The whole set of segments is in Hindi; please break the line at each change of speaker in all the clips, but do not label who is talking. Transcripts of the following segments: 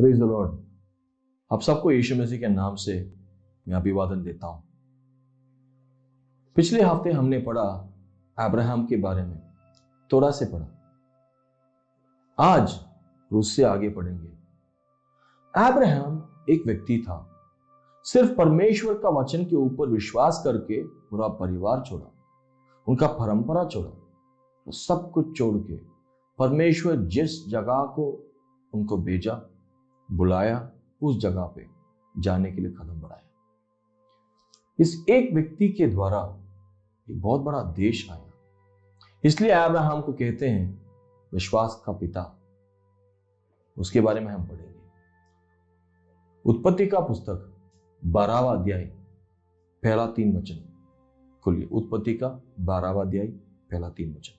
Praise the Lord. आप सबको यीशु मसीह के नाम से मैं अभिवादन देता हूं। पिछले हफ्ते हमने पढ़ा अब्राहम के बारे में, थोड़ा से पढ़ा। आज उससे आगे पढ़ेंगे। अब्राहम एक व्यक्ति था, सिर्फ परमेश्वर का वचन के ऊपर विश्वास करके पूरा परिवार छोड़ा, उनका परंपरा छोड़ा, तो सब कुछ छोड़ के परमेश्वर जिस जगह को उनको भेजा, बुलाया, उस जगह पे जाने के लिए कदम बढ़ाया। इस एक व्यक्ति के द्वारा एक बहुत बड़ा देश आया, इसलिए अब्राहम को कहते हैं विश्वास का पिता। उसके बारे में हम पढ़ेंगे। उत्पत्ति का पुस्तक 12वां अध्याय पहला 3 वचन खोलिए। उत्पत्ति का 12वां अध्याय पहला 3 वचन।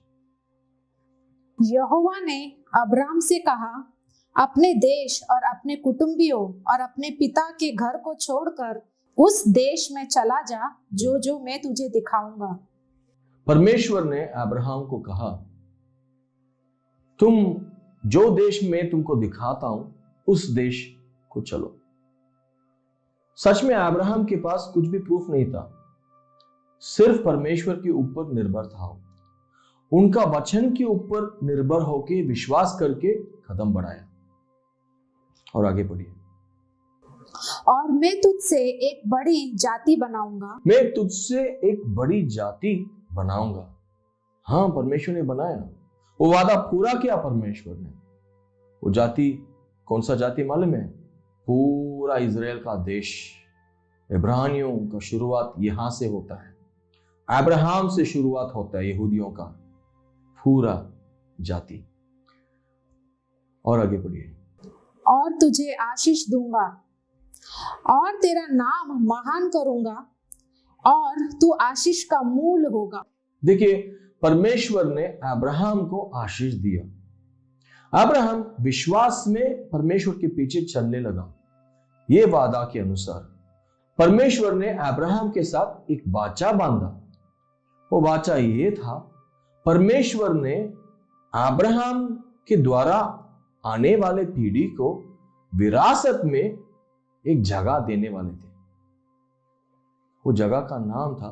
यहोवा ने अब्राम से कहा, अपने देश और अपने कुटुंबियों और अपने पिता के घर को छोड़कर उस देश में चला जा जो मैं तुझे दिखाऊंगा।
परमेश्वर ने अब्राहम को कहा, तुम जो देश में तुमको दिखाता हूं उस देश को चलो। सच में अब्राहम के पास कुछ भी प्रूफ नहीं था, सिर्फ परमेश्वर के ऊपर निर्भर था। उनका वचन के ऊपर निर्भर होकर विश्वास करके कदम बढ़ाया। और आगे पढ़िए।
और मैं तुझसे एक बड़ी जाति बनाऊंगा।
मैं तुझसे एक बड़ी जाति बनाऊंगा। हाँ, परमेश्वर ने बनाया, वो वादा पूरा किया परमेश्वर ने। वो जाति कौन सा जाति मालूम है? पूरा इजराइल का देश। इब्रानियों का शुरुआत यहां से होता है, अब्राहम से शुरुआत होता है यहूदियों का पूरा जाति। और आगे पढ़िए।
और तुझे आशीष दूंगा और तेरा नाम महान करूंगा और तू आशीष का मूल होगा।
देखिए, परमेश्वर ने अब्राहम को आशीष दिया। अब्राहम विश्वास में परमेश्वर के पीछे चलने लगा। यह वादा के अनुसार परमेश्वर ने अब्राहम के साथ एक वाचा बांधा। वो वाचा ये था, परमेश्वर ने अब्राहम के द्वारा आने वाले पीढ़ी को विरासत में एक जगह देने वाले थे। वो जगह का नाम था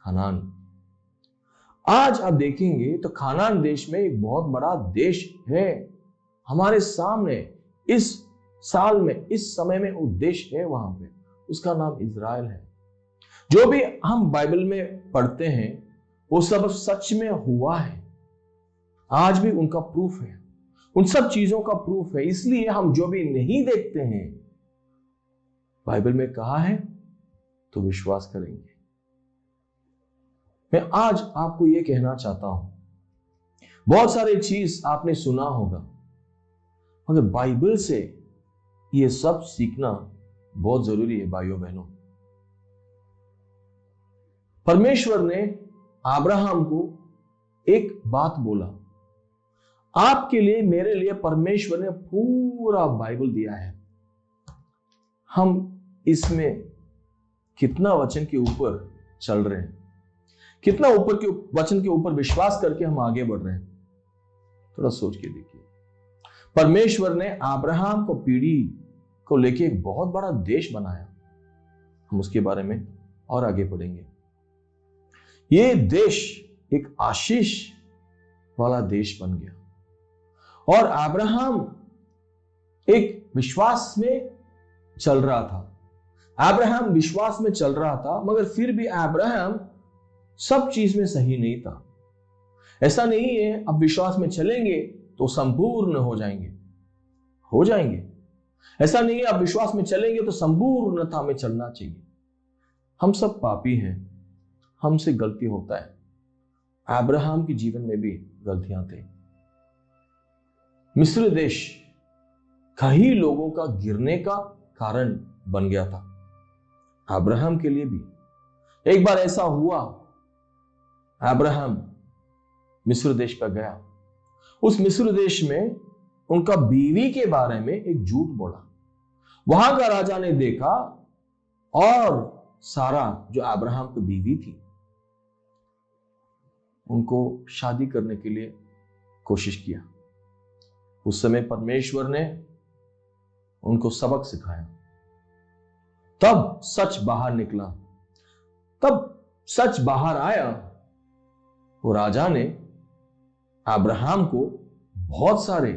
कनान। आज आप देखेंगे तो कनान देश में एक बहुत बड़ा देश है हमारे सामने। इस साल में, इस समय में वो देश है वहां पे, उसका नाम इजराइल है। जो भी हम बाइबल में पढ़ते हैं वो सब सच में हुआ है। आज भी उनका प्रूफ है, उन सब चीजों का प्रूफ है। इसलिए हम जो भी नहीं देखते हैं, बाइबल में कहा है तो विश्वास करेंगे। मैं आज आपको यह कहना चाहता हूं, बहुत सारे चीज आपने सुना होगा, मगर बाइबल से यह सब सीखना बहुत जरूरी है भाइयों बहनों। परमेश्वर ने अब्राहम को एक बात बोला, आपके लिए, मेरे लिए परमेश्वर ने पूरा बाइबल दिया है। हम इसमें कितना वचन के ऊपर चल रहे हैं, कितना ऊपर के वचन के ऊपर विश्वास करके हम आगे बढ़ रहे हैं, थोड़ा सोच के देखिए। परमेश्वर ने अब्राहम को पीढ़ी को लेके एक बहुत बड़ा देश बनाया। हम उसके बारे में और आगे पढ़ेंगे। ये देश एक आशीष वाला देश बन गया। और अब्राहम एक विश्वास में चल रहा था। अब्राहम विश्वास में चल रहा था, मगर फिर भी अब्राहम सब चीज में सही नहीं था। ऐसा नहीं है अब विश्वास में चलेंगे तो संपूर्ण हो जाएंगे। ऐसा नहीं है अब विश्वास में चलेंगे तो संपूर्णता में चलना चाहिए। हम सब पापी हैं, हमसे गलती होता है। अब्राहम के जीवन में भी गलतियां थी। मिस्र देश कई लोगों का गिरने का कारण बन गया था, अब्राहम के लिए भी। एक बार ऐसा हुआ, अब्राहम मिस्र पर गया। उस मिस्र देश में उनका बीवी के बारे में एक झूठ बोला। वहां का राजा ने देखा और सारा जो अब्राहम की बीवी थी, उनको शादी करने के लिए कोशिश किया। उस समय परमेश्वर ने उनको सबक सिखाया। तब सच बाहर निकला, तब सच बाहर आया। वो राजा ने अब्राहम को बहुत सारे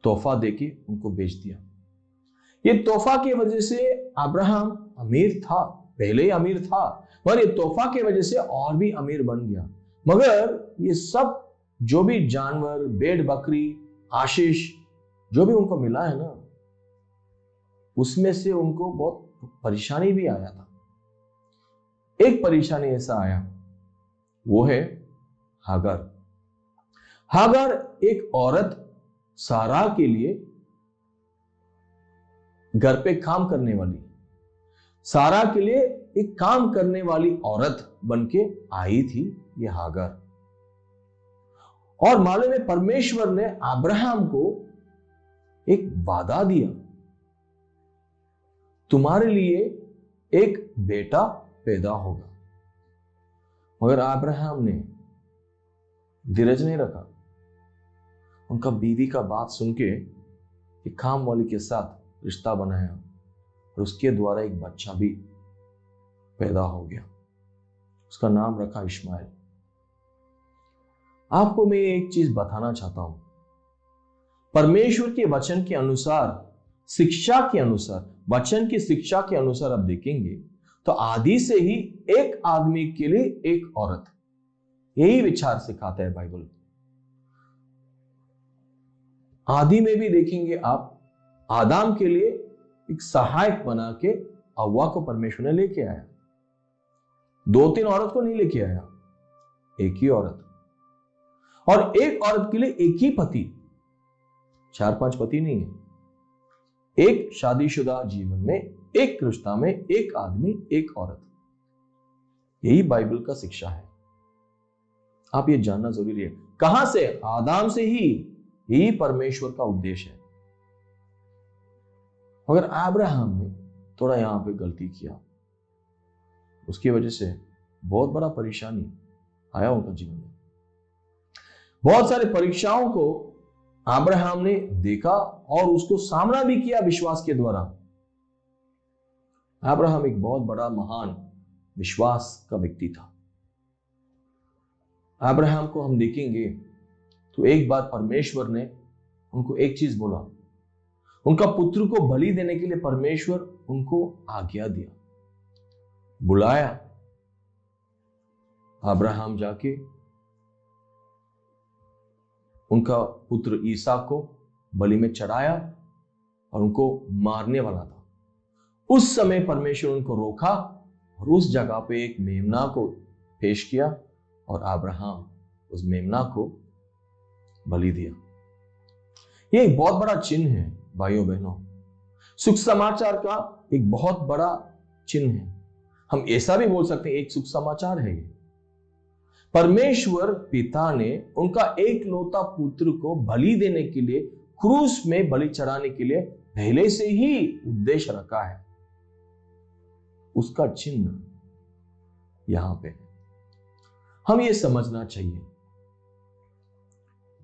तोहफा देके उनको बेच दिया। ये तोहफा की वजह से अब्राहम अमीर था, पहले ही अमीर था, और ये तोहफा की वजह से और भी अमीर बन गया। मगर ये सब जो भी जानवर, भेड़ बकरी, आशीष जो भी उनको मिला है ना, उसमें से उनको बहुत परेशानी भी आया था। एक परेशानी ऐसा आया, वो है हागर। हागर एक औरत सारा के लिए घर पे काम करने वाली, सारा के लिए एक काम करने वाली औरत बनके आई थी ये हागर। और मालूम है, परमेश्वर ने अब्राहम को एक वादा दिया, तुम्हारे लिए एक बेटा पैदा होगा। मगर अब्राहम ने धीरज नहीं रखा। उनका बीवी का बात सुन के एक काम वाली के साथ रिश्ता बनाया और उसके द्वारा एक बच्चा भी पैदा हो गया। उसका नाम रखा इश्माइल। आपको मैं एक चीज बताना चाहता हूं, परमेश्वर के वचन के अनुसार, शिक्षा के अनुसार, वचन की शिक्षा के अनुसार आप देखेंगे तो आदि से ही एक आदमी के लिए एक औरत, यही विचार सिखाता है बाइबल। आदि में भी देखेंगे आप, आदम के लिए एक सहायक बना के हव्वा को परमेश्वर ने लेके आया। 2-3 औरत को नहीं लेके आया, एक ही औरत। और एक औरत के लिए एक ही पति, 4-5 पति नहीं है। एक शादीशुदा जीवन में, एक रिश्ता में एक आदमी एक औरत, यही बाइबल का शिक्षा है। आप ये जानना जरूरी है। कहां से? आदम से ही यही परमेश्वर का उद्देश्य है। मगर अब्राहम ने थोड़ा यहां पे गलती किया, उसकी वजह से बहुत बड़ा परेशानी आया उनका जीवन में। बहुत सारे परीक्षाओं को अब्राहम ने देखा और उसको सामना भी किया विश्वास के द्वारा। अब्राहम एक बहुत बड़ा महान विश्वास का व्यक्ति था। अब्राहम को हम देखेंगे तो एक बार परमेश्वर ने उनको एक चीज बोला, उनका पुत्र को बलि देने के लिए परमेश्वर उनको आज्ञा दिया, बुलाया। अब्राहम जाके उनका पुत्र ईसा को बलि में चढ़ाया और उनको मारने वाला था। उस समय परमेश्वर उनको रोका और उस जगह पे एक मेमना को पेश किया और अब्राहम उस मेमना को बलि दिया। यह एक बहुत बड़ा चिन्ह है भाइयों बहनों, सुख समाचार का एक बहुत बड़ा चिन्ह है। हम ऐसा भी बोल सकते हैं एक सुख समाचार है ये। परमेश्वर पिता ने उनका एक लौता पुत्र को बलि देने के लिए, क्रूस में बलि चढ़ाने के लिए पहले से ही उद्देश्य रखा है। उसका चिन्ह यहां पे है। हम ये समझना चाहिए,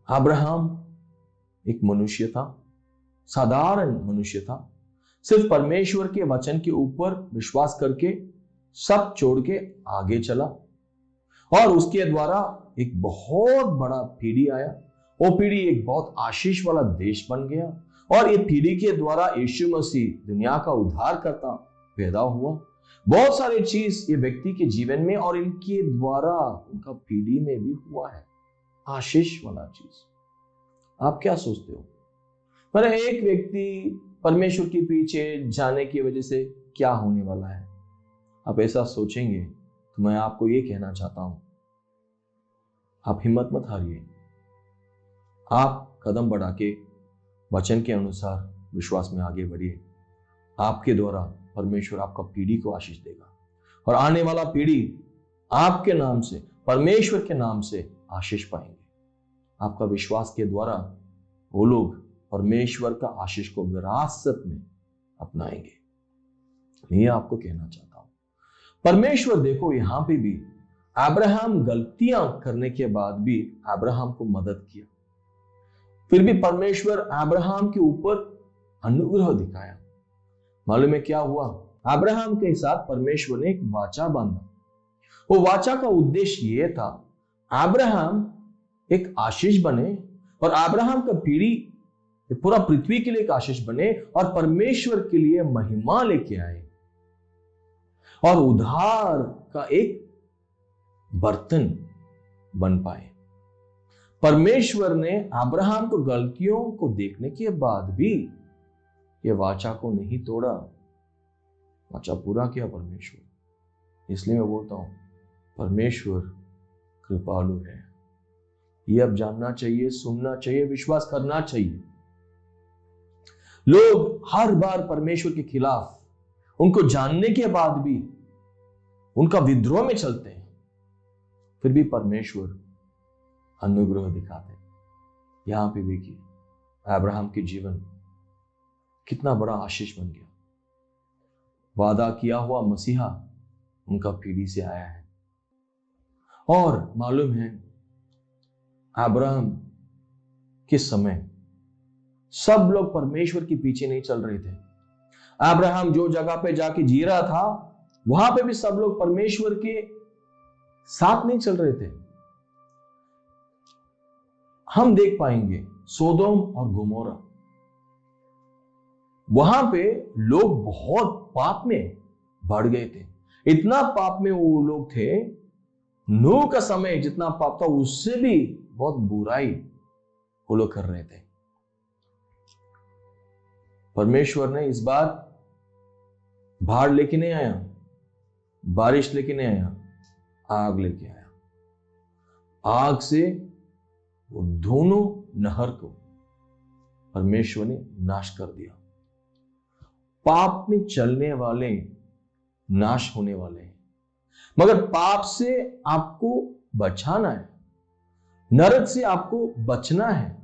अब्राहम एक मनुष्य था, साधारण मनुष्य था, सिर्फ परमेश्वर के वचन के ऊपर विश्वास करके सब छोड़ के आगे चला और उसके द्वारा एक बहुत बड़ा पीढ़ी आया। वो पीढ़ी एक बहुत आशीष वाला देश बन गया और ये पीढ़ी के द्वारा यीशु मसीह दुनिया का उद्धार करता पैदा हुआ। बहुत सारे चीज ये व्यक्ति के जीवन में और इनके द्वारा उनका पीढ़ी में भी हुआ है, आशीष वाला चीज। आप क्या सोचते हो? मतलब एक व्यक्ति परमेश्वर के पीछे जाने की वजह से क्या होने वाला है? आप ऐसा सोचेंगे तो मैं आपको ये कहना चाहता हूं, आप हिम्मत मत हारिए। आप कदम बढ़ा के वचन के अनुसार विश्वास में आगे बढ़िए। आपके द्वारा परमेश्वर आपका पीढ़ी को आशीष देगा और आने वाला पीढ़ी आपके नाम से, परमेश्वर के नाम से आशीष पाएंगे। आपका विश्वास के द्वारा वो लोग परमेश्वर का आशीष को विरासत में अपनाएंगे। मैं आपको कहना चाहता हूं, परमेश्वर देखो यहां पे भी अब्राहम गलतियां करने के बाद भी अब्राहम को मदद किया। फिर भी परमेश्वर अब्राहम के ऊपर अनुग्रह दिखाया। मालूम है क्या हुआ? अब्राहम के साथ परमेश्वर ने एक वाचा बांधा। वो वाचा का उद्देश्य ये था, अब्राहम एक आशीष बने और अब्राहम का पीढ़ी पूरा पृथ्वी के लिए एक आशीष बने और परमेश्वर के लिए महिमा लेके आए और उद्धार का एक बर्तन बन पाए। परमेश्वर ने अब्राहम को गलतियों को देखने के बाद भी ये वाचा को नहीं तोड़ा, वाचा पूरा किया परमेश्वर। इसलिए मैं बोलता हूं परमेश्वर कृपालु है। ये अब जानना चाहिए, सुनना चाहिए, विश्वास करना चाहिए। लोग हर बार परमेश्वर के खिलाफ, उनको जानने के बाद भी उनका विद्रोह में चलते हैं, फिर भी परमेश्वर अनुग्रह दिखाते हैं। यहां पे देखिए अब्राहम के जीवन कितना बड़ा आशीष बन गया। वादा किया हुआ मसीहा उनका पीढ़ी से आया है। और मालूम है अब्राहम के समय सब लोग परमेश्वर के पीछे नहीं चल रहे थे। अब्राहम जो जगह पे जाके जी रहा था वहां पे भी सब लोग परमेश्वर के साथ नहीं चल रहे थे। हम देख पाएंगे सोदोम और गोमोरा, वहां पे लोग बहुत पाप में बढ़ गए थे। इतना पाप में वो लोग थे, नूह का समय जितना पाप था उससे भी बहुत बुराई वो लोग कर रहे थे। परमेश्वर ने इस बार बाढ़ लेके नहीं आया, बारिश लेके नहीं आया, आग लेके आया। आग से वो दोनों नहर को परमेश्वर ने नाश कर दिया। पाप में चलने वाले नाश होने वाले हैं, मगर पाप से आपको बचाना है, नरक से आपको बचना है,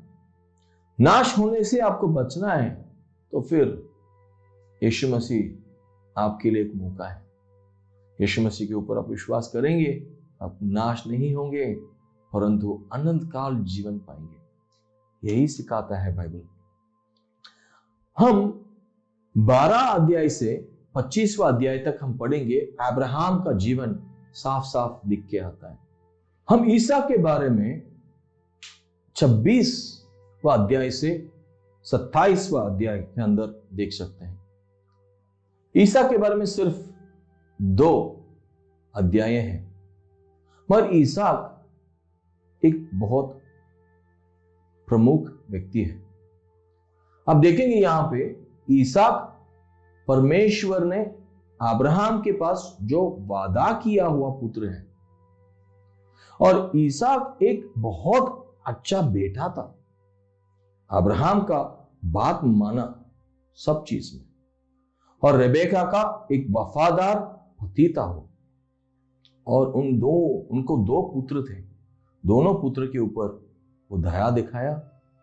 नाश होने से आपको बचना है, तो फिर यीशु मसीह आपके लिए एक मौका है। यीशु मसीह के ऊपर आप विश्वास करेंगे, आप नाश नहीं होंगे परंतु अनंत काल जीवन पाएंगे। यही सिखाता है बाइबल। हम 12 अध्याय से 25वां अध्याय तक हम पढ़ेंगे। अब्राहम का जीवन साफ साफ दिख के आता है। हम ईसा के बारे में 26वां अध्याय से 27वां अध्याय के अंदर देख सकते हैं। ईसा के बारे में सिर्फ 2 अध्याय हैं, मगर ईसा एक बहुत प्रमुख व्यक्ति है। अब देखेंगे यहां पे ईसाक, परमेश्वर ने अब्राहम के पास जो वादा किया हुआ पुत्र है, और ईसाक एक बहुत अच्छा बेटा था। अब्राहम का बात माना सब चीज में, और रेबेका का एक वफादार पति था वो। और उनको 2 पुत्र थे। दोनों पुत्र के ऊपर वो दया दिखाया,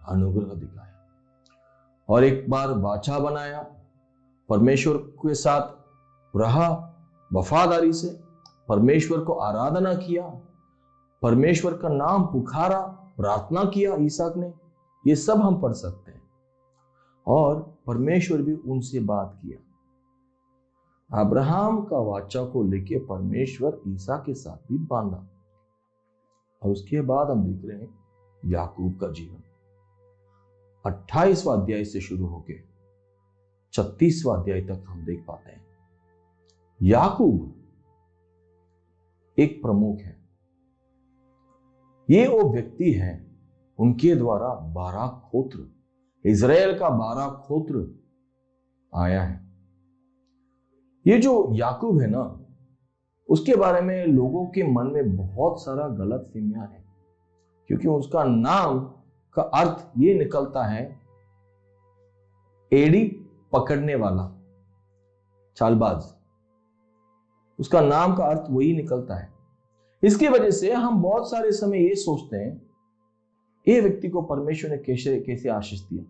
अनुग्रह दिखाया, और एक बार वाचा बनाया, परमेश्वर के साथ रहा वफादारी से, परमेश्वर को आराधना किया, परमेश्वर का नाम पुकारा, प्रार्थना किया ईसाक ने। ये सब हम पढ़ सकते हैं। और परमेश्वर भी उनसे बात किया। अब्राहम का वाचा को लेके परमेश्वर ईसा के साथ भी बांधा। और उसके बाद हम देख रहे हैं याकूब का जीवन। 28वां अध्याय से शुरू होके 36वां अध्याय तक हम देख पाते हैं। याकूब एक प्रमुख है। ये वो व्यक्ति है, उनके द्वारा 12 गोत्र, इजराइल का 12 गोत्र आया है। ये जो याकूब है ना, उसके बारे में लोगों के मन में बहुत सारा गलतफहमियां है, क्योंकि उसका नाम का अर्थ ये निकलता है एड़ी पकड़ने वाला, चालबाज। उसका नाम का अर्थ वही निकलता है। इसकी वजह से हम बहुत सारे समय ये सोचते हैं ये व्यक्ति को परमेश्वर ने कैसे आशीष दिया।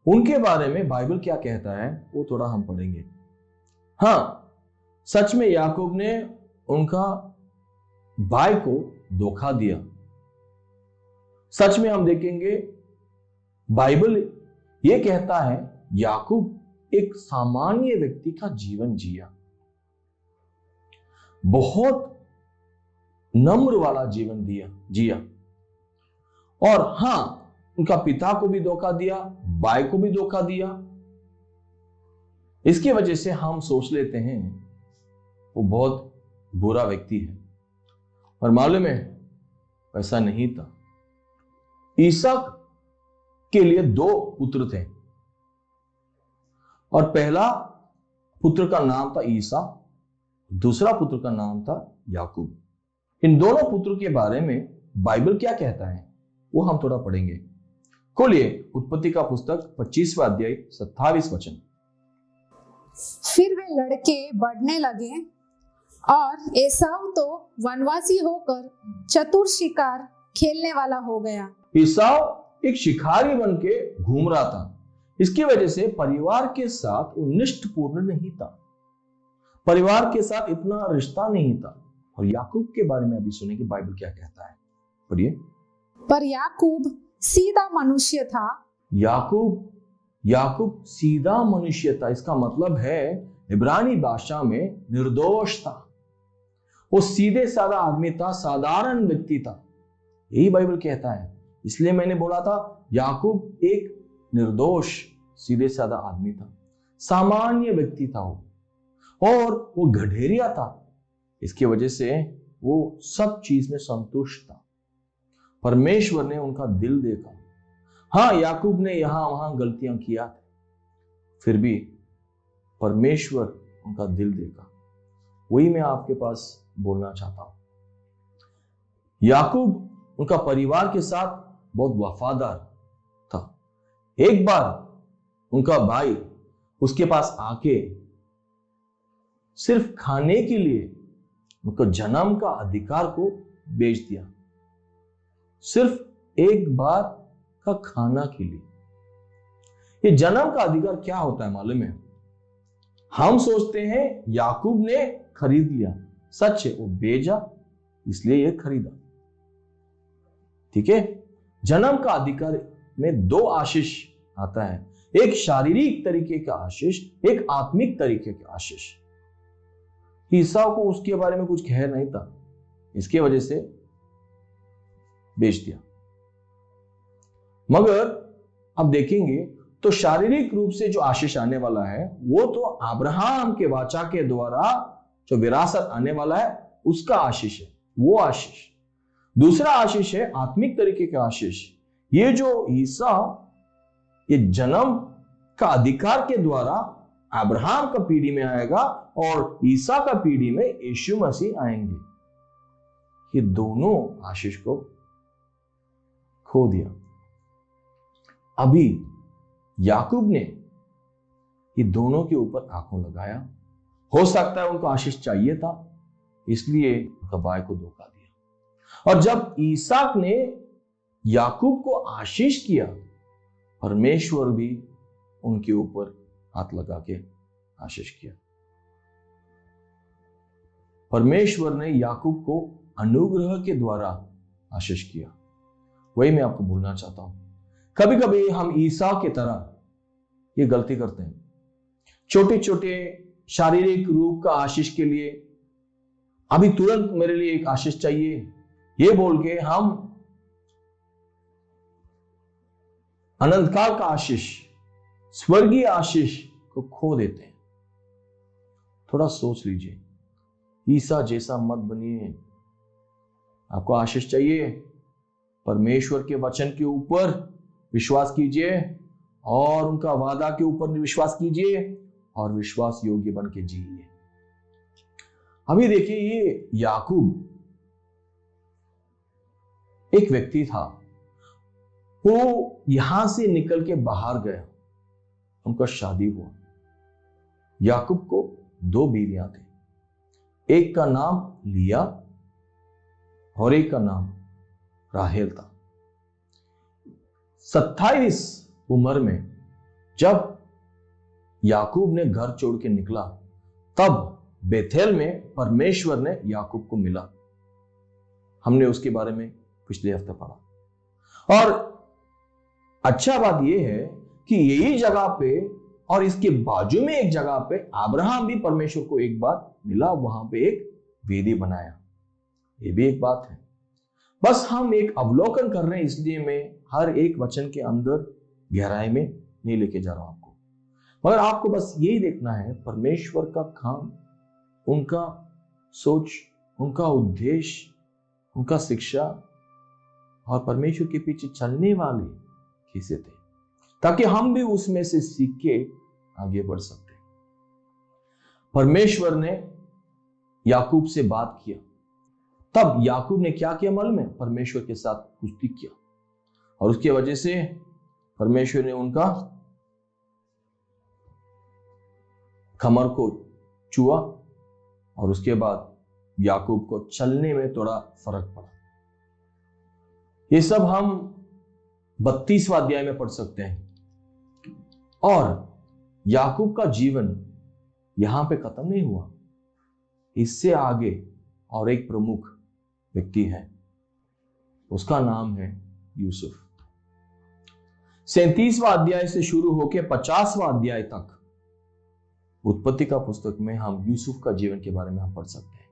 उनके बारे में बाइबल क्या कहता है वो थोड़ा हम पढ़ेंगे। हाँ, सच में याकूब ने उनका भाई को धोखा दिया। सच में हम देखेंगे बाइबल यह कहता है याकूब एक सामान्य व्यक्ति का जीवन जिया, बहुत नम्र वाला जीवन जिया। और हां, उनका पिता को भी धोखा दिया, भाई को भी धोखा दिया। इसकी वजह से हम सोच लेते हैं वो बहुत बुरा व्यक्ति है, और मालूम है वैसा नहीं था। ईसाक के लिए 2 पुत्र थे, और पहला पुत्र का नाम था ईसा, दूसरा पुत्र का नाम था याकूब। इन दोनों पुत्रों के बारे में बाइबल क्या कहता है वो हम थोड़ा पढ़ेंगे। खोलिए उत्पत्ति का पुस्तक 25वां अध्याय 27 वचन।
फिर वे लड़के बढ़ने लगे और एसाव तो वनवासी होकर चतुर शिकार खेलने वाला हो गया।
एसाव एक शिकारी बन के घूम रहा था। इसकी वजह से परिवार के साथ वो निष्ठपूर्ण नहीं था, परिवार के साथ इतना रिश्ता नहीं था। और याकूब के बारे में अभी सुने कि बाइबल क्या कहता है, पढ़िए।
पर याकूब सीधा मनुष्य था।
याकूब सीधा मनुष्य था। इसका मतलब है इब्रानी भाषा में निर्दोष था। वो सीधे साधा आदमी था, साधारण व्यक्ति था, यही बाइबल कहता है। इसलिए मैंने बोला था याकूब एक निर्दोष सीधे साधा आदमी था, सामान्य व्यक्ति था वो, और वो गधेरिया था। इसकी वजह से वो सब चीज में संतुष्ट था। परमेश्वर ने उनका दिल देखा। हाँ, याकूब ने यहां वहां गलतियां किया, फिर भी परमेश्वर उनका दिल देखा। वही मैं आपके पास बोलना चाहता हूं। याकूब उनका परिवार के साथ बहुत वफादार था। एक बार उनका भाई उसके पास आके सिर्फ खाने के लिए उनको जन्म का अधिकार को बेच दिया, सिर्फ एक बार का खाना के लिए। ये जन्म का अधिकार क्या होता है मालूम है? हम सोचते हैं याकूब ने खरीद लिया, सच है वो बेचा इसलिए ये खरीदा। ठीक है, जन्म का अधिकार में 2 आशीष आता है, एक शारीरिक तरीके का आशीष, एक आत्मिक तरीके का आशीष। ईसाऊ को उसके बारे में कुछ खैर नहीं था, इसके वजह से बेच दिया। मगर अब देखेंगे तो शारीरिक रूप से जो आशीष आने वाला है वो तो अब्राहम के वाचा के द्वारा जो विरासत आने वाला है उसका आशीष है, वो आशीष। दूसरा आशीष है आत्मिक तरीके का आशीष। ये जो ईसा ये जन्म का अधिकार के द्वारा अब्राहम का पीढ़ी में आएगा और ईसा का पीढ़ी में यीशु मसीह आएंगे। ये दोनों आशीष को खो दिया। अभी याकूब ने ये दोनों के ऊपर आंखों लगाया। हो सकता है उनको आशीष चाहिए था, इसलिए उनका भाई को धोखा दिया। और जब ईसाक ने याकूब को आशीष किया, परमेश्वर भी उनके ऊपर हाथ लगा के आशीष किया। परमेश्वर ने याकूब को अनुग्रह के द्वारा आशीष किया। वही मैं आपको बोलना चाहता हूं। कभी कभी हम ईसा की तरह ये गलती करते हैं। छोटे छोटे शारीरिक रूप का आशीष के लिए, अभी तुरंत मेरे लिए एक आशीष चाहिए, ये बोल के हम अनंत काल का आशीष, स्वर्गीय आशीष को खो देते हैं। थोड़ा सोच लीजिए, ईसा जैसा मत बनिए। आपको आशीष चाहिए, परमेश्वर के वचन के ऊपर विश्वास कीजिए और उनका वादा के ऊपर विश्वास कीजिए और विश्वास योग्य बन के जिए। अभी देखिए, ये याकूब एक व्यक्ति था, वो यहां से निकल के बाहर गया, उनका शादी हुआ। याकूब को 2 बीवियां थी, एक का नाम लिया और एक का नाम राहेल था। 27 उम्र में जब याकूब ने घर छोड़ के निकला, तब बेथेल में परमेश्वर ने याकूब को मिला। हमने उसके बारे में पिछले हफ्ते पढ़ा। और अच्छा बात यह है कि यही जगह पे और इसके बाजू में एक जगह पे अब्राहम भी परमेश्वर को एक बार मिला, वहां पे एक वेदी बनाया। ये भी एक बात है। बस हम एक अवलोकन कर रहे हैं, इसलिए मैं हर एक वचन के अंदर गहराई में नहीं लेके जा रहा हूं आपको, मगर आपको बस यही देखना है परमेश्वर का काम, उनका सोच, उनका उद्देश्य, उनका शिक्षा और परमेश्वर के पीछे चलने वाले कैसे थे, ताकि हम भी उसमें से सीख के आगे बढ़ सकते हैं। परमेश्वर ने याकूब से बात किया, तब याकूब ने क्या किया मालूम है? परमेश्वर के साथ कुश्ती किया, और उसकी वजह से परमेश्वर ने उनका कमर को छुआ, और उसके बाद याकूब को चलने में थोड़ा फर्क पड़ा। ये सब हम 32वां अध्याय में पढ़ सकते हैं। और याकूब का जीवन यहां पे खत्म नहीं हुआ, इससे आगे और एक प्रमुख व्यक्ति है, उसका नाम है यूसुफ। 37वां अध्याय से शुरू होकर 50वां अध्याय तक उत्पत्ति का पुस्तक में हम यूसुफ का जीवन के बारे में हम पढ़ सकते हैं।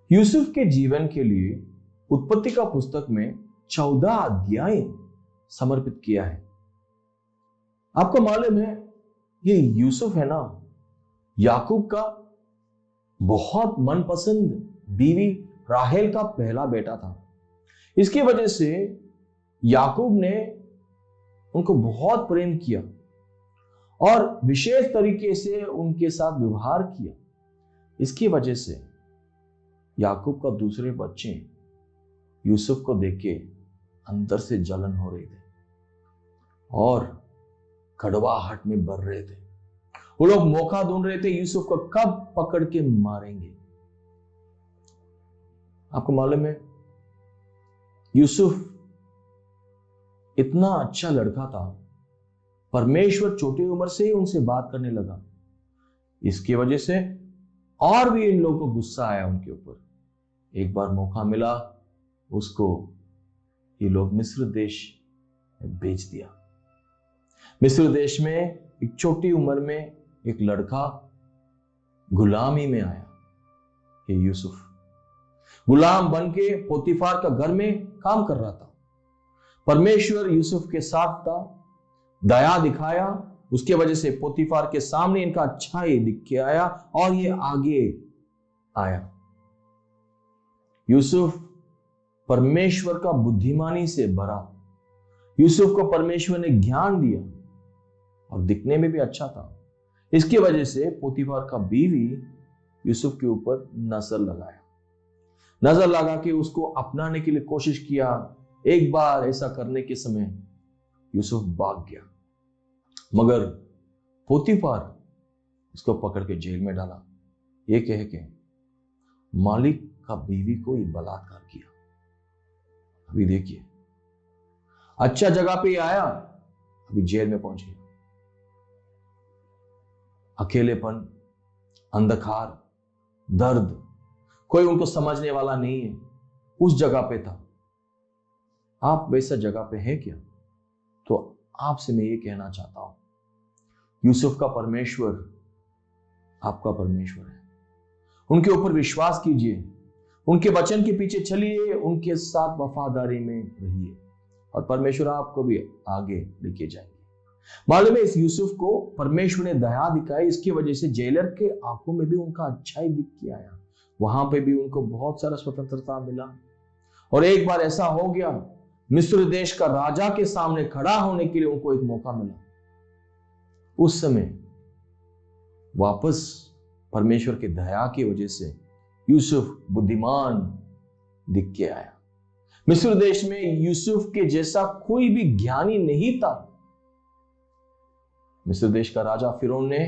यूसुफ के जीवन के लिए उत्पत्ति का पुस्तक में 14 अध्याय समर्पित किया है। आपको मालूम है, ये यूसुफ है ना, याकूब का बहुत मनपसंद बीवी राहेल का पहला बेटा था। इसकी वजह से याकूब ने उनको बहुत प्रेम किया और विशेष तरीके से उनके साथ व्यवहार किया। इसकी वजह से याकूब का दूसरे बच्चे यूसुफ को देख के अंदर से जलन हो रही थी और कड़वाहट में भर रहे थे। वो लोग मौका ढूंढ रहे थे यूसुफ को कब पकड़ के मारेंगे। आपको मालूम है, यूसुफ इतना अच्छा लड़का था, परमेश्वर छोटी उम्र से ही उनसे बात करने लगा। इसकी वजह से और भी इन लोगों को गुस्सा आया उनके ऊपर। एक बार मौका मिला उसको, ये लोग मिस्र देश में भेज दिया। मिस्र देश में एक छोटी उम्र में एक लड़का गुलामी में आया, ये यूसुफ गुलाम बन के पोतीफार का घर में काम कर रहा था। परमेश्वर यूसुफ के साथ था, दया दिखाया, उसके वजह से पोतीफार के सामने इनका अच्छाई दिख के आया और ये आगे आया। यूसुफ परमेश्वर का बुद्धिमानी से भरा, यूसुफ को परमेश्वर ने ज्ञान दिया और दिखने में भी अच्छा था। इसकी वजह से पोतीफार का बीवी यूसुफ के ऊपर नजर लगा के उसको अपनाने के लिए कोशिश किया। एक बार ऐसा करने के समय यूसुफ भाग गया, मगर पोतीफार उसको पकड़ के जेल में डाला, ये कह के मालिक का बीवी को ही बलात्कार किया। अभी देखिए, अच्छा जगह पे आया, अभी जेल में पहुंच गया। अकेलेपन, अंधकार, दर्द, कोई उनको समझने वाला नहीं है, उस जगह पे था। आप वैसा जगह पे है क्या? तो आपसे मैं ये कहना चाहता हूं, यूसुफ का परमेश्वर आपका परमेश्वर है। उनके ऊपर विश्वास कीजिए, उनके वचन के पीछे चलिए, उनके साथ वफादारी में रहिए और परमेश्वर आपको भी आगे लेके जाएंगे। मालूम है, इस यूसुफ को परमेश्वर ने दया दिखाई, इसकी वजह से जेलर के आंखों में भी उनका अच्छाई दिख के आया। वहां पे भी उनको बहुत सारा स्वतंत्रता मिला। और एक बार ऐसा हो गया, मिस्र देश का राजा के सामने खड़ा होने के लिए उनको एक मौका मिला। उस समय वापस परमेश्वर के दया की वजह से यूसुफ बुद्धिमान दिख के आया। मिस्र देश में यूसुफ के जैसा कोई भी ज्ञानी नहीं था। मिस्र देश का राजा फिरौन ने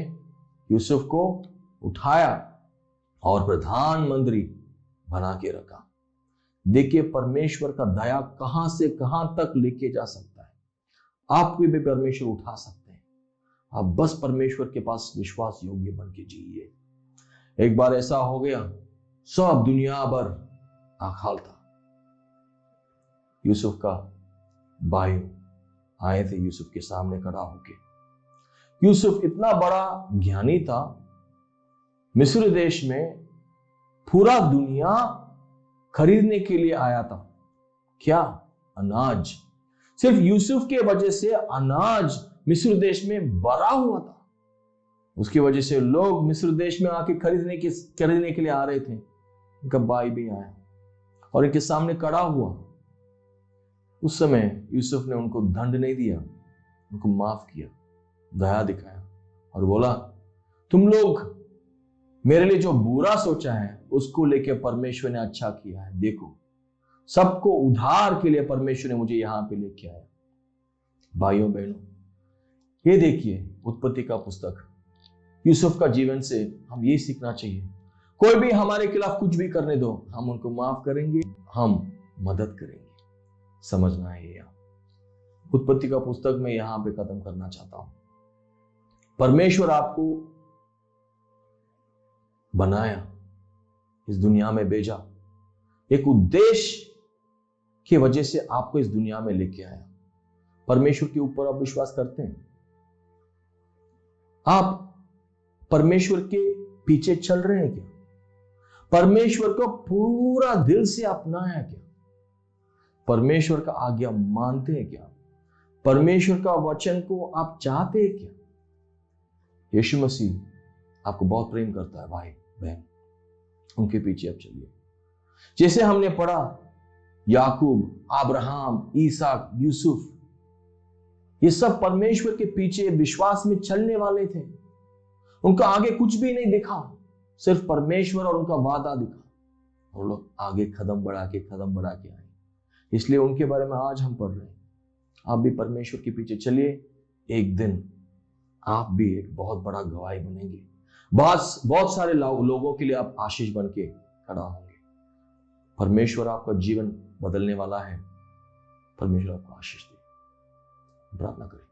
यूसुफ को उठाया और प्रधानमंत्री बना के रखा। देखिए परमेश्वर का दया कहां से कहां तक लेके जा सकता है। आपको भी परमेश्वर उठा सकते हैं, आप बस परमेश्वर के पास विश्वास योग्य बन के जिए। एक बार ऐसा हो गया, सब दुनिया भर आखाल था। यूसुफ का भाई आए थे यूसुफ के सामने खड़ा होके। यूसुफ इतना बड़ा ज्ञानी था, मिस्र देश में पूरा दुनिया खरीदने के लिए आया था। क्या? अनाज। सिर्फ यूसुफ के वजह से अनाज मिस्र देश में भरा हुआ था। उसकी वजह से लोग मिस्र देश में आके खरीदने के लिए आ रहे थे। इनका भाई भी आया और इनके सामने खड़ा हुआ। उस समय यूसुफ ने उनको दंड नहीं दिया, उनको माफ किया, दया दिखाया और बोला, तुम लोग मेरे लिए जो बुरा सोचा है उसको लेके परमेश्वर ने अच्छा किया है। देखो, सबको उद्धार के लिए परमेश्वर ने मुझे यहां पे लेके आया। भाइयों बहनों, ये देखिए उत्पत्ति का पुस्तक, यूसुफ का जीवन से हम ये सीखना चाहिए। कोई भी हमारे खिलाफ कुछ भी करने दो, हम उनको माफ करेंगे, हम मदद करेंगे। समझना है ये। उत्पत्ति का पुस्तक में यहां पे खत्म करना चाहता हूं। परमेश्वर आपको बनाया, इस दुनिया में भेजा, एक उद्देश्य की वजह से आपको इस दुनिया में लेके आया। परमेश्वर के ऊपर आप विश्वास करते हैं? आप परमेश्वर के पीछे चल रहे हैं क्या? परमेश्वर को पूरा दिल से अपनाया क्या? परमेश्वर का आज्ञा मानते हैं क्या? परमेश्वर का वचन को आप चाहते हैं क्या? यीशु मसीह आपको बहुत प्रेम करता है भाई बहन, उनके पीछे आप चलिए। जैसे हमने पढ़ा, याकूब, अब्राहम, ईसाक, यूसुफ, ये सब परमेश्वर के पीछे विश्वास में चलने वाले थे। उनका आगे कुछ भी नहीं दिखा, सिर्फ परमेश्वर और उनका वादा दिखा। और लोग आगे कदम बढ़ा के आए। इसलिए उनके बारे में आज हम पढ़ रहे हैं। आप भी परमेश्वर के पीछे चलिए, एक दिन आप भी एक बहुत बड़ा गवाही बनेंगे। बहुत सारे लोगों के लिए आप आशीष बन के खड़ा होंगे। परमेश्वर आपका जीवन बदलने वाला है। परमेश्वर आपको आशीष दे। प्रार्थना करें।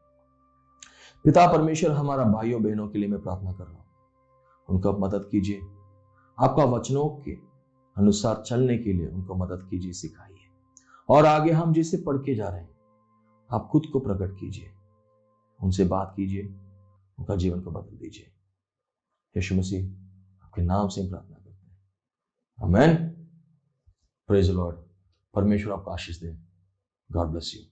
पिता परमेश्वर, हमारा भाइयों बहनों के लिए मैं प्रार्थना कर रहा हूं, उनको आप मदद कीजिए। आपका वचनों के अनुसार चलने के लिए उनको मदद कीजिए, सिखाइए। और आगे हम जिसे पढ़ के जा रहे हैं, आप खुद को प्रकट कीजिए, उनसे बात कीजिए, उनका जीवन को बदल दीजिए। यीशु मसीह आपके नाम से प्रार्थना करते हैं, आमेन। Praise the Lord. परमेश्वर आपको आशीष दे। God bless you.